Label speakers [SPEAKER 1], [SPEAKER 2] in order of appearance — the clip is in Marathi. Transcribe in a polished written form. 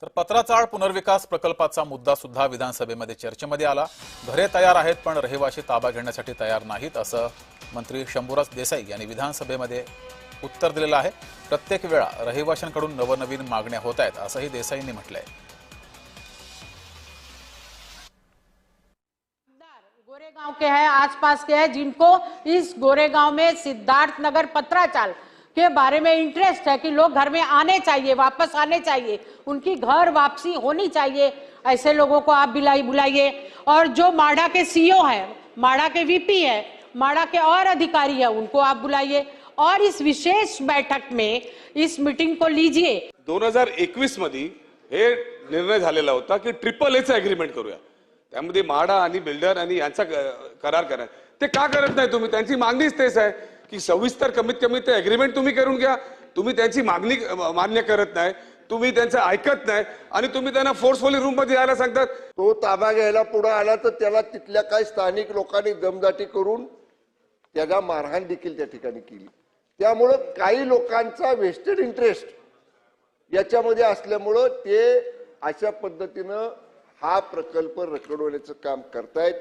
[SPEAKER 1] तर पत्राचाळ पुनर्विकास प्रकल्पाचा मुद्दा सुद्धा विधानसभेमध्ये चर्चेमध्ये आला। घरे तयार आहेत पण रहिवासी ताबा घेण्यासाठी तयार नाहीत असं मंत्री शंभूराज देसाई यांनी विधानसभेमध्ये उत्तर दिलेलं आहे। प्रत्येक वेळा रहिवाशांकडून नवनवीन मागण्या होत आहेत असंही देसाईंनी म्हटलंय।
[SPEAKER 2] गोरेगांव के हैं, आसपास के हैं, जिनको इस गोरेगांव में सिद्धार्थ नगर पत्राचाल के बारे में इंटरेस्ट है कि लोग घर में आने चाहिए, वापस आने चाहिए, उनकी घर वापसी होनी चाहिए, ऐसे लोगों को आप बुलाइए। और जो माड़ा के सीईओ हैं, माड़ा के वीपी हैं, माड़ा के और अधिकारी हैं, उनको आप बुलाइए और इस विशेष बैठक में इस मीटिंग को लीजिए।
[SPEAKER 3] 2021 मध्ये हे निर्णय झालेला होता की ट्रिपल चा एग्रीमेंट करूया, त्यामध्ये माडा आणि बिल्डर आणि यांचा करार करा। ते का करत नाही तुम्ही? त्यांची मागणीच तेच आहे की सविस्तर कमीत कमी ते एग्रीमेंट तुम्ही करून घ्या। तुम्ही त्यांची मागणी मान्य करत नाही, तुम्ही त्यांचं ऐकत नाही आणि तुम्ही त्यांना फोर्सफुली रूम मध्ये यायला सांगतात।
[SPEAKER 4] तो ताबा घ्यायला पुढे आला तर त्याला तिथल्या काही स्थानिक लोकांनी दमदाटी करून त्याला मारहाण देखील त्या ठिकाणी केली। त्यामुळे काही लोकांचा वेस्टेड इंटरेस्ट याच्यामध्ये असल्यामुळे ते अशा पद्धतीने हा प्रकल्प रखडवण्याचं काम करतायत।